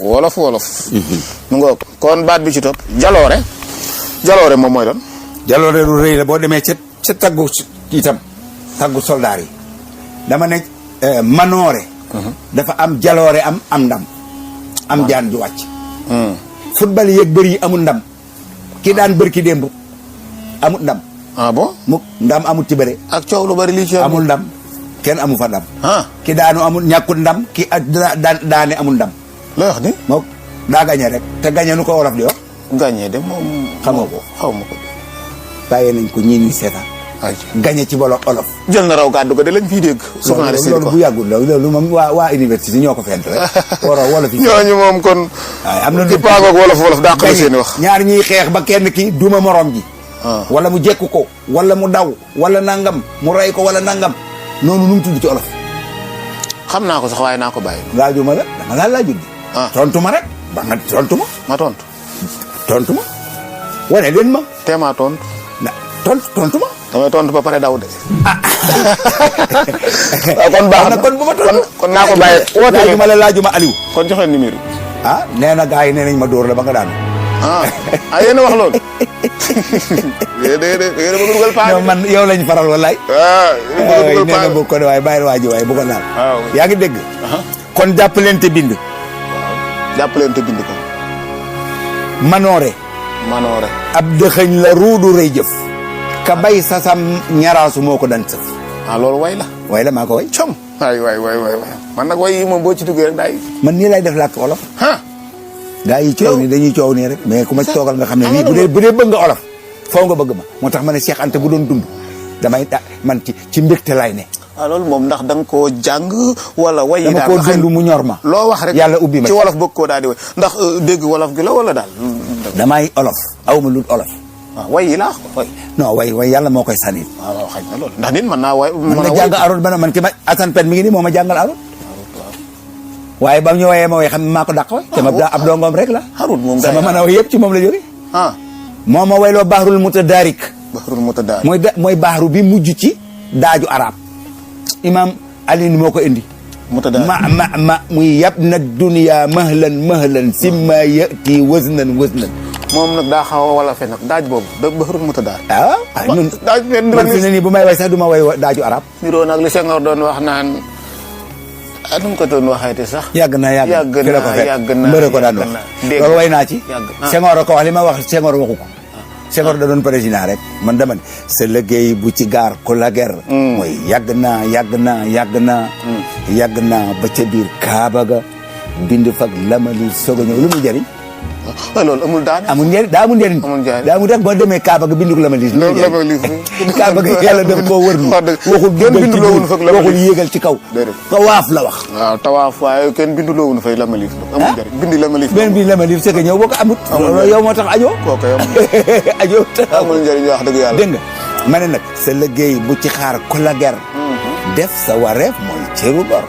wolof. mu nga kon baat bi ci topp jaloore moom mooy lan. jaloore lu rëy la boo demee ca taggu itam taggu soldaar yi dama ne manoore. dafa am jaloore am ndam. am jaan ju wàcc. football yeeg bëri yi amul ndam. ki daan bër ki démb amul ndam. ah bon ndam amul ci bëre. ak coow lu bari lii ci amul ndam kenn amu fa ndam. ki daanu amul ñàkkul ndam ki daane amul ndam. looy wax ni. moom daa gañe rek te gañe nu ko wolof di wax. gañe de moom. xamoo ko xaw ma ko. bàyyee nañ ko ñii ñuy seetaan. gañe ci bolo olof. jël na raw gàddu ko de lañ fiy dégg. loolu bu yàggul loolu moom waa université ñoo ko fent rek. wolof yi ñooñu moom kon. waaye am na ci paagoog wolof dàq na seen wax. ñaar ñiy xeex ba kenn ki duma morom ji. wala mu jekku ko wala mu daw wala nangam mu rey ko wala nangam noonu nu mu tudd ci olof. xam naa ko sax waaye naa ko bàyyi. laajuma la dama laa laajut di. tontu ma rek ba nga tontu ma. ma tontu. tontu ma wane leen ma. teema tontu. tontu ma. damay tontu ba pare daw de. kon baax na kon bu ma tontu kon naa ko bàyyi. laajuma la laajuma Aliou. kon joxe numéro. nee na gars yi nee nañ ma dóor la ba nga daanu. yéen a wax loolu. yéen a bëgg dugal paa non man yow lañ faral walaay. yéen a bëgg dugal paa nee na ko waaye bàyyil waa ji waaye bu ko laal. waaw yaa ngi dégg. kon jàppalante bind. jàppalante bind ko. manoore. ab dëxëñ la ruudu rëy jëf. ka bay sasam ñaraasu moo ko daan sëf. loolu way la. way la maa ko way. com waay man nag way yi moom boo ci duggee rek daay. man nii lay def làkk olof. gaa yi coow nii dañuy coow nii rek mais ku ma ci toogal nga xam ne nii bu dee bëgg nga olof faw nga bëgg ma moo tax ma ne Cheikh Anta bu doon dund damay man ci mbégte laay ne. loolu moom ndax da nga koo jàng wala way yi dama koo dund mu ñor ma. loo wax rek yàlla ubbi ma ci wolof bëgg koo daal di way ndax dégg wolof gi la wala daal. damay olof aw ma lu olof. way yi laa way. non way yàlla moo koy sànni. waaw xaj na loolu ndax nit mën naa way. mën na jàng arut ba man ki ma Assane Pène mi ngi nii moo ma jàngal arut. waaye ba ñu wayee ma way xam ne maa ko dàq way. te ma ab dongoom rek la. arut moom sama mën a way yëpp ci moom la jógee. moo ma wayloo Bahrul Mutadarik. mooy baaxru bi mujj ci daaju arab. Imam Alioune moo ko indi. ma muy yab nag dunya mahlan simma yati waznan. moom nag daa xaw a wala fe nag daaj boobu da Bahrul Mutadarik. ñun daaj man fi ne nii bu may way sax du ma way daaju arab. niroo nag li Senghor doon wax naan. nu mu ko doon waxeete sax. yàgg na mbëre ko daan wax loolu way naa ci. Senghor ko wax li ma wax Senghor waxu ko. Senghor da doon président rek man dama ne sa liggéey bu ci gaar ku la ger mooy yàgg naa ba ca biir Kaaba ga bind fag lamali soog a ñëw lu muy jëriñ. loolu amul daan. amul njëriñ daa amul njëriñ. daa amul rek boo demee Kaaba ga bind ko lamali. Kaaba ga yàlla daf koo wër ni waxul waxul yéegal ci kaw. tawaaf la wax. waaw tawaaf waaye kenn binduloo wuñu fay lamalif. amul njëriñ bindi lamalif. benn bi lamalif c'est que ñëw boo ko amut. yow moo tax ajo. kooku ajo amul njëriñ wax dëgg yàlla. dégg nga ma ne nag sa liggéey bu ci xaar ku la ger. def sa wareef mooy cëru gor.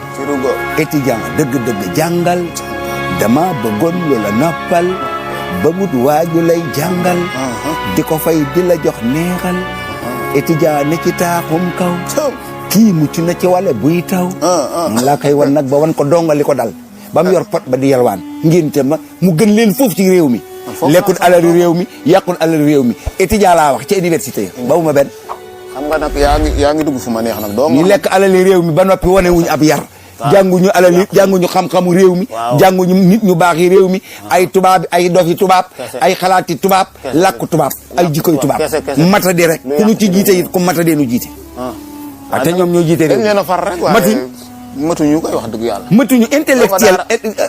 étudiant dëgg-dëgg jàngal. dama bëggoon loola noppal. ba mut waaju lay jàngal. di ko fay di la jox neexal. étudiant ne ci taaxum kaw. kii mucc na ci wàlle buy taw. laa koy wan nag ba wan ko dongali ko dal. ba mu yor pot ba di yalwaan. ngénte ma mu gën leen foofu ci réew mi. lekkul alali réew mi yàqul alali réew mi. étudiant laa wax ci université yi. ba ma benn. xam nga nag yaa ngi dugg fu ma neex nag. ñu lekk alali réew mi ba noppi wane wuñu ab yar. jànguñu alali jànguñu xam-xamu réew mi. jànguñu nit ñu baax yi réew mi. ay tubaab ay dofi tubaab. ay xalaati tubaab. làkku tubaab ay jikkoy tubaab. matadi rek ku ñu ci jiite it ku matadee nu jiite. te ñoom ñoo jiite réew mi. dañ leen a far rek waaye matuñu koy wax dëgg yàlla. matuñu intellectuel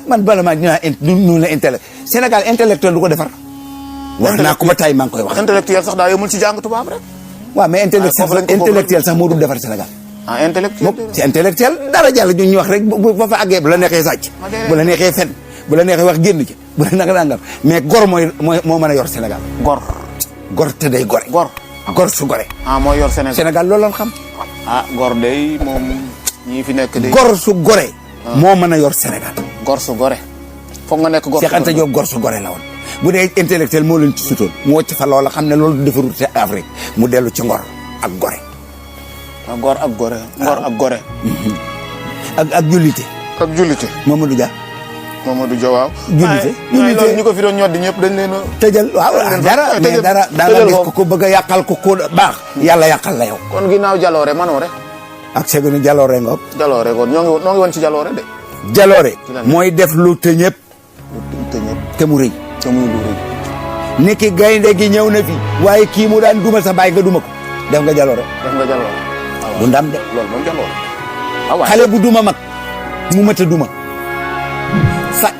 man bala maa dinaa nu la intellect Sénégal intellectuel du ko defar. wax naa ko ba tay maa ngi koy wax. intellectuel sax daa yomul ci jàng tubaab rek. waaw mais intellectuel sax moo dul defar Sénégal. intellectuel ci intellectuel dara jàll ñu wax rek ba fa àggee bu la neexee sàcc. bu la neexee fen bu la neexee wax génn ci bu la naka nangam mais gor moo mën a yor Sénégal. gor te day gore. gor su gore. moo yor Sénégal. Sénégal loolu lañ xam. gor day moom ñii fi nekk day. gor su gore. moo mën a yor Sénégal. gor su gore. foog nga nekk gor su gore. Cheikh Anta Diop gor su gore la woon. bu dee intellectuel moo leen ci sutoon mu wàcc fa loola xam ne loolu defarul ci Afrique mu dellu ci ngor ak gore. gor ak gore. ngor ak gore. ak jullite. ak jullite. Mamadou Dia. Mamadou Dia waaw. jullite loolu ñu ko fi doon ñoddi ñëpp dañ leen a. tëjal waaw dara mais dara nga gis ko bëgg a yàqal ko baax. yàlla yàqal la yow. kon ginnaaw jaloore manoore. ak segunu jaloore nga. jaloore kon ñoo ngi woon ci jaloore de. jaloore mooy def lu te ñëpp. te ñëpp te mu rëy. te muy lu rëy. ni ki gaynde gi ñëw na fi. waaye kii mu daan duma sa baay nga duma ko. def nga jaloore. def nga jaloore. bu ndam de. loolu moom jaloore. xale bu duma mag mu mat a duma.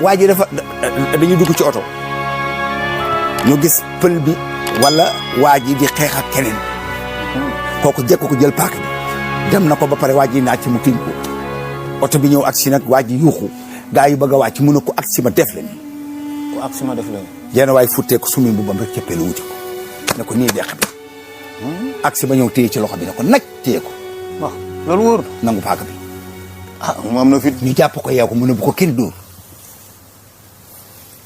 waa ji dafa dañuy dugg ci oto ñu gis pël bi wala waa ji di xeex ak keneen kooku jekk ko jël paak bi dem na ko ba pare waa ji naaj ci mu tiim ko oto bi ñëw agsi nag waa ji yuuxu gaa yi bëgg a wàcc mu ne ko agsi ma def leen ko agsi ma def leen yenn waay futtee ko sumi bu bam rek cëppee lu wuti ko ne ko nii deq bi agsi ba ñëw téye ci loxo bi ne ko naj téye ko waaw loolu wóor nangu paak bi mu am na fit ñu jàpp ko yeew ko mu ne bu ko kenn dóor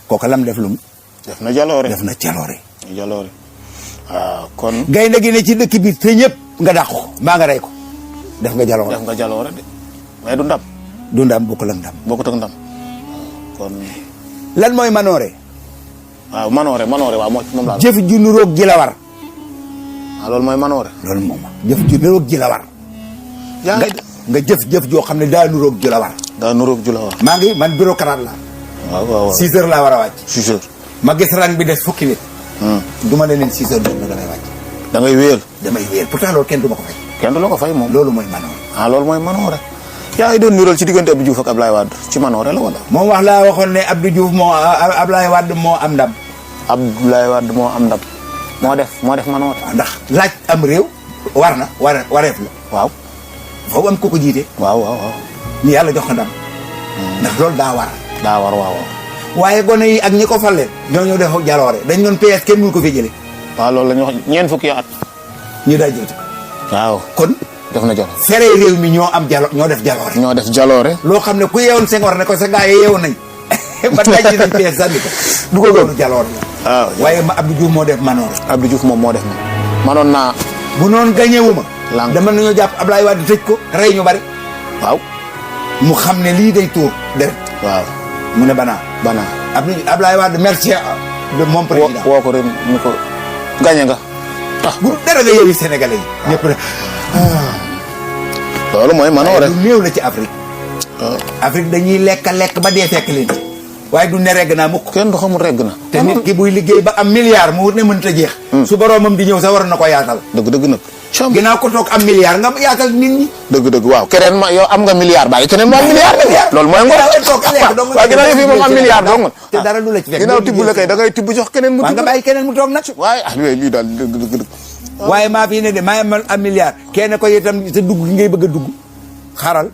kooku lam def lum def na jaloore def na jaloore jaloore waaw kon gaynde gi ne ci dëkk bi te ñëpp nga dàq ko mbaa nga rey ko def nga jaloore def nga jaloore de mais du ndam du ndam bokkul ak ndam bokkut ak ndam kon lan mooy manoore waaw manoore waaw moom laa jëf ju nuroog ji la war waaw loolu mooy manoore loolu moom jëf ju nuroog ji la war yaa ngi nga jëf joo xam ne daa nuroog ji la war daa nuroog ji la war maa ngi man bureaucrate la waaw 6 heures laa war a wàcc 6 heures ma gis rang bi des fukki nit du ma ne leen 6 heures jot na damay wàcc da ngay wéyal damay wéyal pourtant loolu kenn du ma ko fay kenn du la ko fay moom loolu mooy manoore loolu mooy manoore yaa ngi doon niral ci diggante Abdou Diouf ak Ablaye Wade ci manoore la wala moom wax laa waxoon ne Abdou Diouf Ablaye Wade moo am ndam Ablaye Wade moo am ndam moo def manoore ndax laaj am réew war na wareef la waaw foofu am ku ko jiite waaw ñu yàlla jox ko ndam ndax loolu daa war waaw waaye gone yi ak ñi ko fal leen ñoo ñëw def jaloore dañ doon PS kenn mënu ko fi jële waaw loolu la ñu wax ñeent fukki at ñu day jot waaw kon def na jaloore fere réew mi ñoo def jaloore ñoo def jaloore loo xam ne ku yeewoon Senghor ne ko sa gaa yi yeewoon nañ ba daj nañ PS sànni ko du ko gëm jaloore waaw waaye Abdou Diouf moo def manoore Abdou Diouf moom moo def manoon naa bu noonu gañewuma lang dama nañoo jàpp Ablaye Wade tëj ko rey ñu bari waaw mu xam ne lii day tuur deret waaw mu ne banaa Ablaye Wade merci de mon président woo ko ren ñu ko gañe nga bu dara nga yeewi Sénégalais yi ñëpp ne loolu mooy manoore lu néew la ci Afrique Afrique dañuy lekk ba dee fekk leen waaye du ne regg naa mukk kenn du xamul regg na te nit ki buy liggéey ba am milliard mu wut ne mënta jeex su boroomam di ñëw sax war na ko yaatal dëgg nag ginnaaw ko toog am milliard nga yaatal nit ñi dëgg waaw keneen ma yow am nga milliard bàyyi keneen mu am milliard loolu mooy ngor waaw ginnaaw yëf yi moom am milliard dong te dara du la ci fekk ginnaaw tibb la kay da ngay tibb jox keneen mu nga bàyyi keneen mu toog nag waaye lii daal dëgg waaye maa fii ne de maa am milliard kenn ko itam sa dugg gi ngay bëgg a dugg xaaral